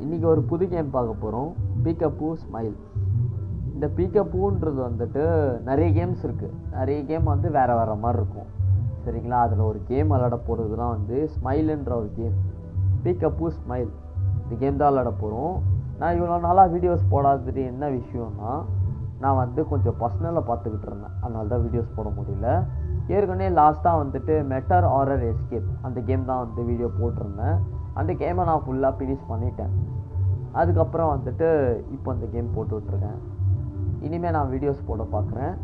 இன்றைக்கி ஒரு புது கேம் பார்க்க போகிறோம். பீக்கபூ ஸ்மைல். இந்த பீக்கபூன்றது வந்துட்டு நிறைய கேம்ஸ் இருக்குது. நிறைய கேம் வந்து வேறு வேறு மாதிரி இருக்கும். சரிங்களா? அதில் ஒரு கேம் விளாட போகிறதுலாம் வந்து ஸ்மைலுன்ற ஒரு கேம். பீக்கபூ ஸ்மைல் இந்த கேம் தான் விளாட போகிறோம். நான் இவ்வளோ நாளாக வீடியோஸ் போடாதது என்ன விஷயம்னா, நான் வந்து கொஞ்சம் பர்சனலாக பார்த்துக்கிட்டு இருந்தேன். அதனால தான் வீடியோஸ் போட முடியல. ஏற்கனவே லாஸ்ட்டாக வந்துட்டு மெட்டர் ஹாரர் எஸ்கேப் அந்த கேம் தான் வந்து வீடியோ போட்டிருந்தேன். அந்த கேமை நான் ஃபுல்லாக ஃபினிஷ் பண்ணிட்டேன். அதுக்கப்புறம் வந்துட்டு இப்போ அந்த கேம் போட்டுட்ருக்கேன். இனிமேல் நான் வீடியோஸ் போட பார்க்குறேன்.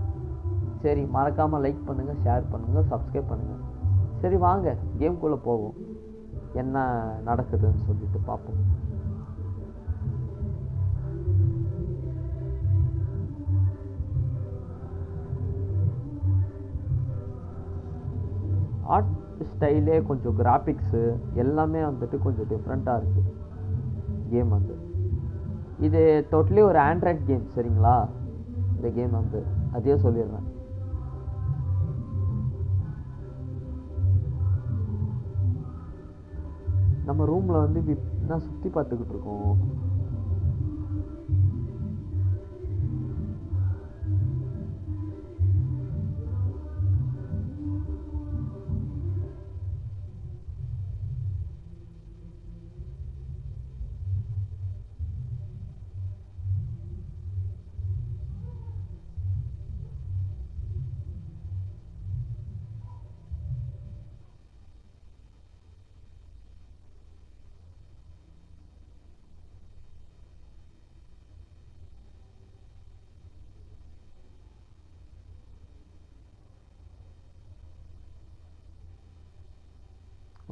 சரி, மறக்காமல் லைக் பண்ணுங்கள், ஷேர் பண்ணுங்கள், சப்ஸ்கிரைப் பண்ணுங்கள். சரி வாங்க கேம்குள்ளே போவோம். என்ன நடக்குதுன்னு சொல்லிட்டு பார்ப்போம். ஆர்ட் ஸ்டைலே கொஞ்சம் கிராஃபிக்ஸு எல்லாமே வந்துட்டு கொஞ்சம் டிஃப்ரெண்ட்டாக இருக்குது கேம் வந்து. இது டோட்டலி ஒரு ஆண்ட்ராய்ட் கேம். சரிங்களா? இந்த கேம் வந்து அதே சொல்லிடுறேன். நம்ம ரூமில் வந்து என்ன சுற்றி பார்த்துக்கிட்டு இருக்கோம்.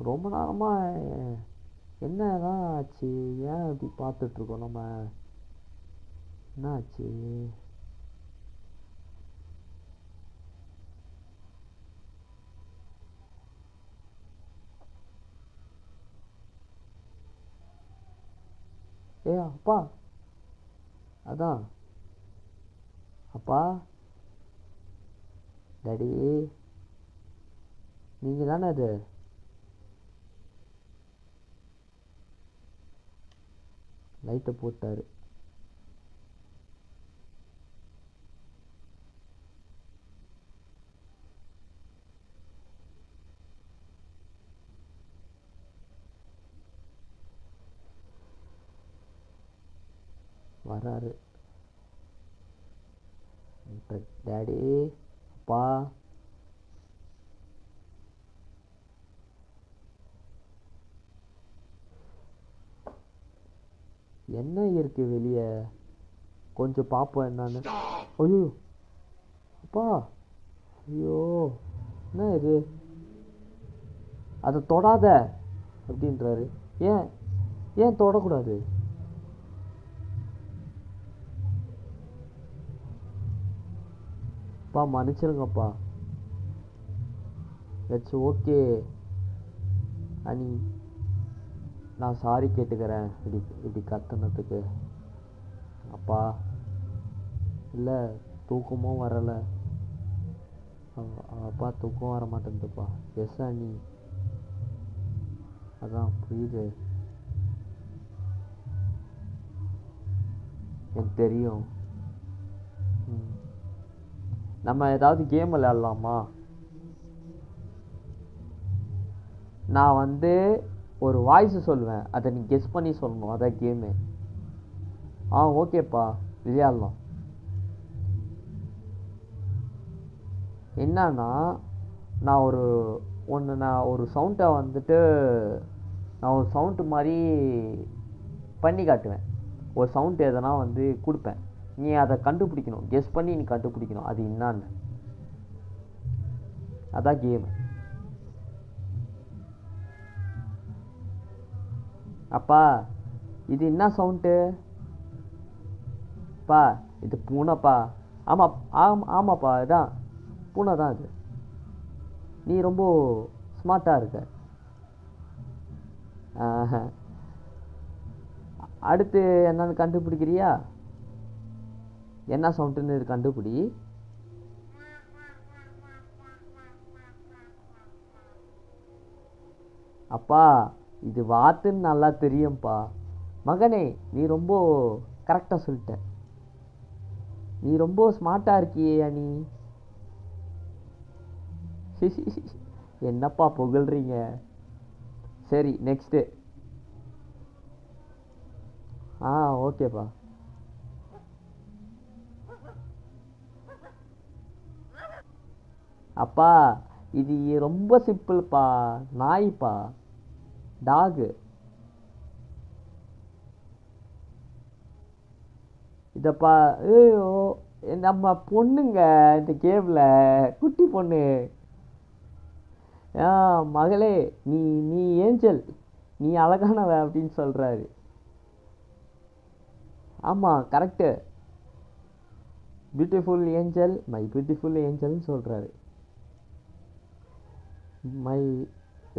ரொம்ப நேரமாக என்னதான் ஆச்சு? ஏன் இப்படி பார்த்துட்ருக்கோம் நம்ம? என்ன ஆச்சு? அப்பா, அதான் அப்பா, டாடி, நீங்கள் தானே அது? லைட்டை போட்டார். வராரு. டாடி, அப்பா, என்ன இருக்கு வெளியே? கொஞ்சம் பார்ப்போம் என்னன்னு. ஐயோ அப்பா, ஐயோ என்ன இது? அதை தொடாத அப்படின்றாரு. ஏன் ஏன் தொடக்கூடாது? அப்பா மன்னிச்சிருங்கப்பா. இட்ஸ் ஓகே அனி, நான் சாரி கேட்டுக்கிறேன் இப்படி கத்துனதுக்கு. அப்பா, இல்லை தூக்கமும் வரலை. அப்பா தூக்கம் வர மாட்டேங்குதுப்பா. எஸ் அனி, அதான் புரியுது, எனக்கு தெரியும். நம்ம ஏதாவது கேம் விளையாடலாமா? நான் வந்து ஒரு வாய்ஸ் சொல்லுவேன், அதை நீ கெஸ் பண்ணி சொல்லணும். அதான் கேமு. ஓகேப்பா, விளையாடலாம். என்னன்னா, நான் ஒரு சவுண்டை வந்துட்டு நான் ஒரு சவுண்டு மாதிரி பண்ணி காட்டுவேன். ஒரு சவுண்டு எதனா வந்து கொடுப்பேன். நீ அதை கண்டுபிடிக்கணும். கெஸ் பண்ணி நீ கண்டுபிடிக்கணும் அது என்னான்னு. அதான் கேமு. அப்பா, இது என்ன சவுண்டு? பா, இது பூனைப்பா. ஆமாப்பா, இதான் பூனை தான் இது. நீ ரொம்ப ஸ்மார்ட்டாக இருக்க. அடுத்து என்னன்னு கண்டுபிடிக்கிறியா? என்ன சவுண்டுன்னு இது கண்டுபிடி. அப்பா, இது வாத்துன்னு நல்லா தெரியும்ப்பா. மகனே, நீ ரொம்ப கரெக்டாக சொல்லிட்ட. நீ ரொம்ப ஸ்மார்ட்டாக இருக்கியே அனி. என்னப்பா புகழ்றீங்க? சரி, நெக்ஸ்ட்டு. ஓகேப்பா. அப்பா, இது ரொம்ப சிம்பிள்ப்பா. நாய்ப்பா, டாகு. இதப்பா. ஐயோ, நம்ம பொண்ணுங்க இந்த கேமில், குட்டி பொண்ணு. மகளே, நீ நீ ஏஞ்சல், நீ அழகானவ அப்படின்னு சொல்கிறாரு. ஆமாம், correct. Beautiful angel, my beautiful ஏஞ்சல்னு சொல்கிறாரு. மை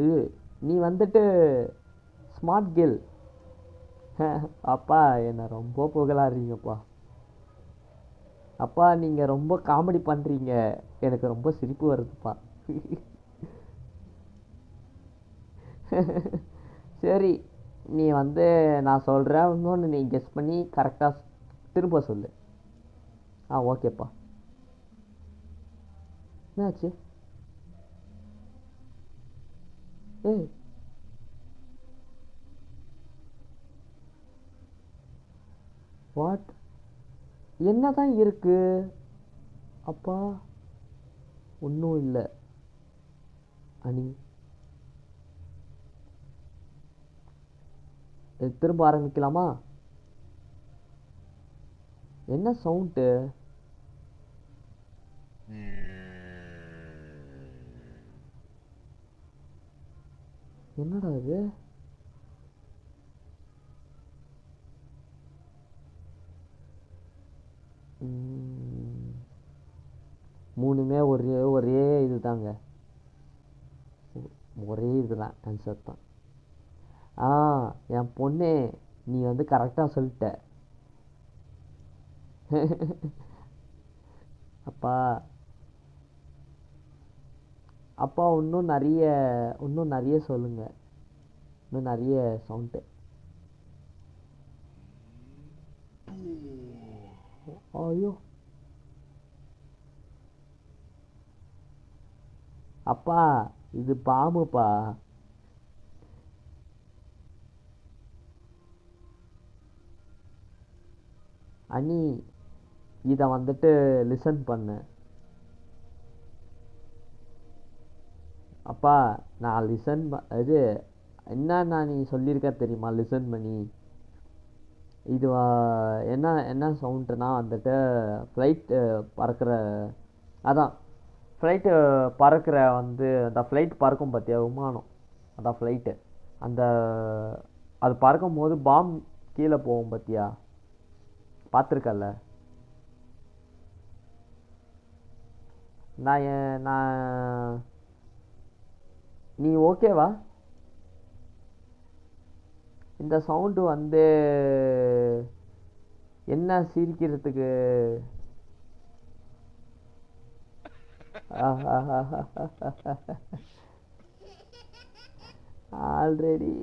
இது நீ வந்துட்டு ஸ்மார்ட் கேர்ள். அப்பா, என்னை ரொம்ப புகழாடுறீங்கப்பா. அப்பா, நீங்கள் ரொம்ப காமெடி பண்ணுறீங்க. எனக்கு ரொம்ப சிரிப்பு வருதுப்பா. சரி, நீ வந்து நான் சொல்கிறேன், இன்னொன்று நீ கெஸ் பண்ணி கரெக்டாக திரும்ப சொல்லு. ஓகேப்பா. என்னாச்சு? ஏய், வாட்? என்ன தான் இருக்கு? அப்பா, ஒன்றும் இல்லை அனி. திரும்ப ஆரம்பிக்கலாமா? என்ன சவுண்டு? என்னடா இது? மூணுமே ஒரே ஒரே இது தாங்க. ஒரே இதுதான், ஆன்சர் தான். என் பொண்ணே, நீ வந்து கரெக்டாக சொல்லிட்ட. அப்பா, அப்பா, இன்னும் நிறைய சொல்லுங்க. இன்னும் நிறைய சவுண்டு. ஐயோ, அப்பா, இது பாம்புப்பா. அனி, இதை வந்துட்டு லிசன் பண்ணு. அப்பா, நான் இது என்னன்னா நீ சொல்லியிருக்க தெரியுமா? லிசன் பண்ணி. இது என்ன என்ன சவுண்டுனா வந்துட்டு ஃப்ளைட்டு பறக்கிற, அதான் ஃப்ளைட்டு பறக்கிற வந்து அந்த ஃப்ளைட் பறக்கும் பார்த்தியா, விமானம். அதான் ஃப்ளைட்டு. அந்த அது பறக்கும் போது பாம் கீழே போகும் பார்த்தியா, பார்த்துருக்கல? நான் நீ ஓகேவா? இந்த சவுண்டு வந்து என்ன சிரிக்கிறதுக்கு? ஆல்ரெடி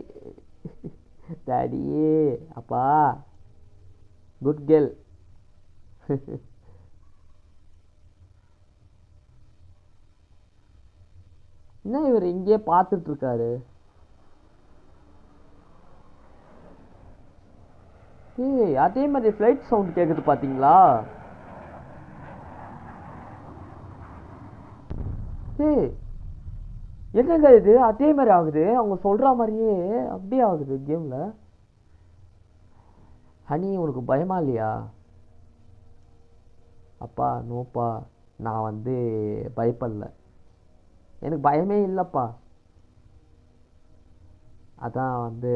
டாடியே. அப்பா, குட் கேர்ள். என்ன இவர் இங்கேயே பார்த்துட்டு இருக்காரு? ஏய், அதே மாதிரி ஃப்ளைட் சவுண்ட் கேட்குது பார்த்தீங்களா? ஏய், என்னங்க இது? அதே மாதிரி ஆகுது, அவங்க சொல்கிற மாதிரியே அப்படியே ஆகுது கேமில். ஹனி, உனக்கு பயமா இல்லையா? அப்பா, நோப்பா, நான் வந்து பயப்படல. எனக்கு பயமே இல்லைப்பா. அதான் வந்து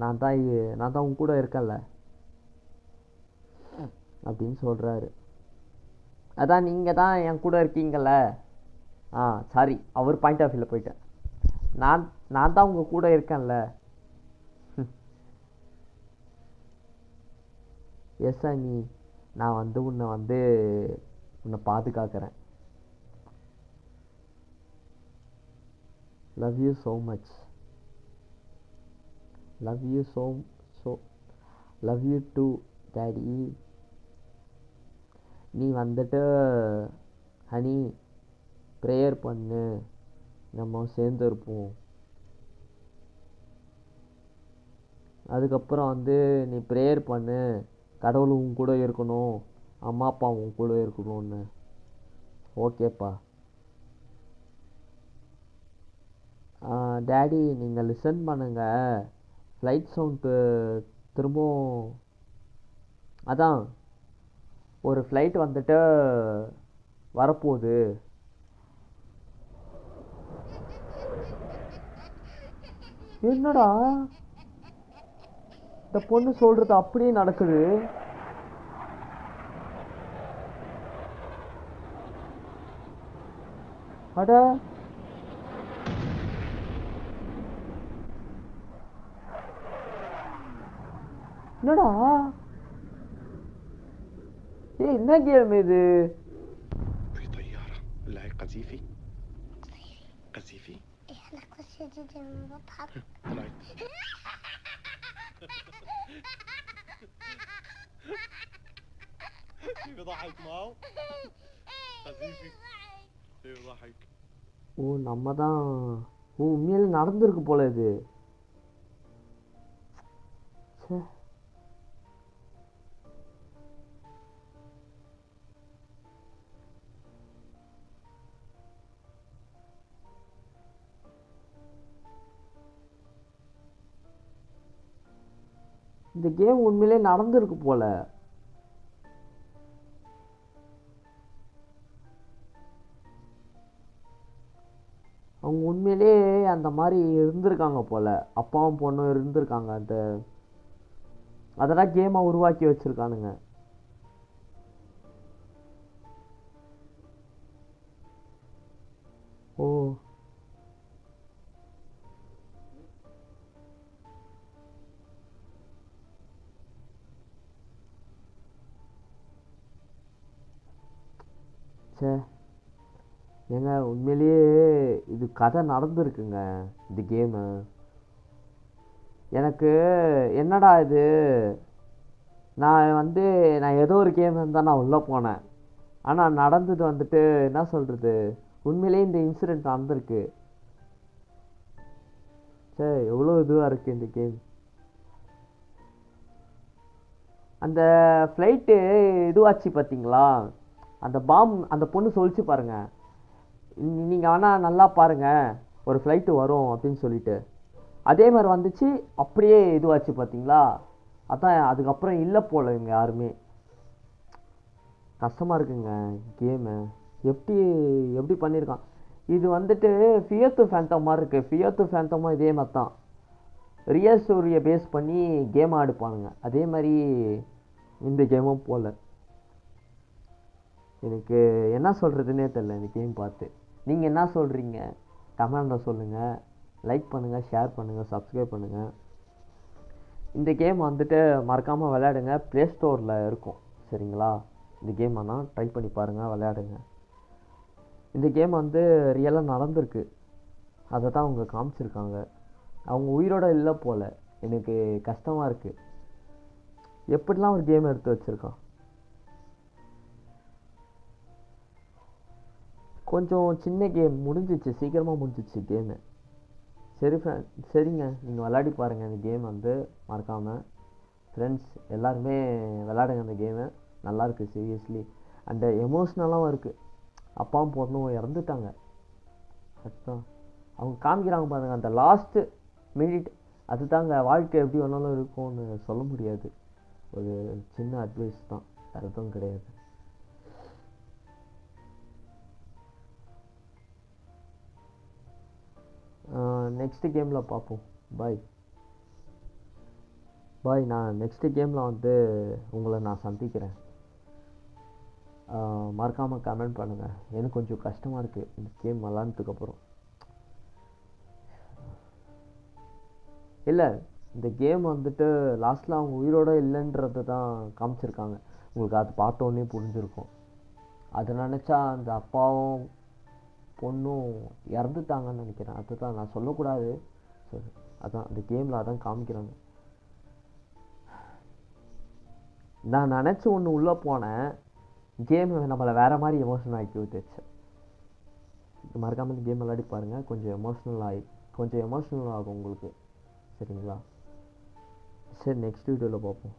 நான் தான் உன் கூட இருக்கேன்ல அப்படின்னு சொல்கிறாரு. அதான் நீங்கள் தான் என் கூட இருக்கீங்கள்ல. சாரி, அவர் பாயிண்ட் ஆஃப் வியூவில் போயிட்டேன். நான் நான் தான் உங்கள் கூட இருக்கேன்ல. எஸ் அண்ணி, நான் வந்து உன்னை பாதுகாக்கிறேன். Love you so much. Love you so love you too daddy. நீ வந்துட்டு ஹனி ப்ரேயர் பண்ணு, நம்ம சேர்ந்து இருப்போம். அதுக்கப்புறம் வந்து நீ ப்ரேயர் பண்ணு, கடவுள் உன் கூட இருக்கணும், அம்மா அப்பா உன் கூட இருக்கணும்னு. ஓகேப்பா. டேடி நீங்கள் லிசன் பண்ணுங்கள், ஃப்ளைட் சவுண்டு திரும்பவும். அதான் ஒரு ஃப்ளைட் வந்துட்டு வரப்போகுது. என்னடா இந்த பொண்ணு சொல்கிறது அப்படியே நடக்குது. அட என்னடா என்ன கேம் இது? في طيارة اللاعب قذيفي قذيفي احنا قصة جدا بضحك. طلعت كيف ضحك معه قذيفي كيف ضحك. ஓ நம்ம தான். ஓ உண்மையிலே நடந்திருக்கு போல இது. சே இந்த கேம் உண்மையிலே நடந்திருக்கு போல. அவங்க உண்மையிலே அந்த மாதிரி இருந்திருக்காங்க போல, அப்பாவும் பொண்ணும் இருந்திருக்காங்க. அதெல்லாம் கேமாக உருவாக்கி வச்சிருக்கானுங்க. ஓ சே ஏங்க உண்மையிலேயே இது கதை நடந்திருக்குங்க இந்த கேமு. எனக்கு என்னடா இது, நான் ஏதோ ஒரு கேம் இருந்தால் நான் உள்ளே போனேன், ஆனால் நடந்தது வந்துட்டு என்ன சொல்கிறது, உண்மையிலேயே இந்த இன்சிடெண்ட் நடந்திருக்கு. சே எவ்வளோ இதுவாக இருக்குது இந்த கேம். அந்த ஃப்ளைட்டு இதுவாச்சு பார்த்தீங்களா, அந்த அந்த பொண்ணு சொல்லிச்சு பாருங்க, நீங்கள் வேணால் நல்லா பாருங்கள் ஒரு ஃப்ளைட்டு வரும் அப்படின்னு சொல்லிட்டு, அதே மாதிரி வந்துச்சு, அப்படியே இதுவாச்சு பார்த்தீங்களா. அதான் அதுக்கப்புறம் இல்லை போல இவங்க யாருமே. கஷ்டமாக இருக்குங்க கேமு. எப்படி பண்ணியிருக்கான் இது வந்துட்டு. ஃபியர் டு ஃபேண்டம் மாதிரி இருக்குது. ஃபியர் டு ஃபேண்டமும் இதே மாதிரி தான், ரியல் ஸ்டோரியை பேஸ் பண்ணி கேம் ஆடுப்பானுங்க. அதே மாதிரி இந்த கேமும் போல். எனக்கு என்ன சொல்கிறதுனே தெரில இந்த கேம் பார்த்து. நீங்கள் என்ன சொல்கிறீங்க கமெண்டில் சொல்லுங்கள். லைக் பண்ணுங்கள், ஷேர் பண்ணுங்கள், சப்ஸ்கிரைப் பண்ணுங்கள். இந்த கேம் வந்துட்டு மறக்காமல் விளையாடுங்க. ப்ளே ஸ்டோரில் இருக்கும் சரிங்களா. இந்த கேம் ஆனால் ட்ரை பண்ணி பாருங்கள், விளையாடுங்க. இந்த கேம் வந்து ரியலாக நடந்திருக்கு, அதை தான் அவங்க காமிச்சிருக்காங்க. அவங்க உயிரோடு இல்லை போல். எனக்கு கஷ்டமாக இருக்குது, எப்படிலாம் ஒரு கேம் எடுத்து வச்சுருக்கான். கொஞ்சம் சின்ன கேம் முடிஞ்சிச்சு, சீக்கிரமாக முடிஞ்சிச்சு கேமு. சரிங்க, நீங்கள் விளையாடி பாருங்கள் இந்த கேம் வந்து மறக்காமல். ஃப்ரெண்ட்ஸ் எல்லாருமே விளையாடுங்க இந்த கேமு, நல்லாயிருக்கு சீரியஸ்லி. அண்ட் எமோஷ்னலாகவும் இருக்குது. அப்பாவும் பொண்ணும் இறந்துட்டாங்க. அதுதான் அவங்க காமிக்கிறாங்க பாருங்கள், அந்த லாஸ்ட்டு மினிட். அதுதாங்க வாழ்க்கை எப்படி வேணாலும் இருக்கும்னு சொல்ல முடியாது. ஒரு சின்ன அட்வைஸ் தான், வேறு எதுவும் கிடையாது. நெக்ஸ்ட்டு கேமில் பார்ப்போம். பாய். நான் நெக்ஸ்ட்டு கேமில் வந்து உங்களை நான் சந்திக்கிறேன். மறக்காமல் கமெண்ட் பண்ணுங்கள். எனக்கு கொஞ்சம் கஷ்டமாக இருக்குது இந்த கேம் விளாண்டதுக்கப்புறம். இல்லை, இந்த கேம் வந்துட்டு லாஸ்ட்டில் அவங்க உயிரோடு இல்லைன்றது தான் காமிச்சிருக்காங்க. உங்களுக்கு அது பார்த்தோன்னே புரிஞ்சிருக்கும். அதை நினச்சா அந்த அப்பாவும் பொண்ணும் இறந்துட்டாங்கன்னு நினைக்கிறேன். அதுதான் நான் சொல்லக்கூடாது, சரி அதான் அந்த கேமில் அதான் காமிக்கிறாங்க. நான் நினச்சி ஒன்று உள்ளே போனேன், கேம் நம்மளை வேறு மாதிரி எமோஷனல் ஆக்கி விட்டுச்சு. மறக்காமல் கேம் விளையாடி பாருங்கள், கொஞ்சம் எமோஷ்னல் ஆகும் உங்களுக்கு. சரிங்களா? சரி, நெக்ஸ்ட் வீடியோவில் பார்ப்போம்.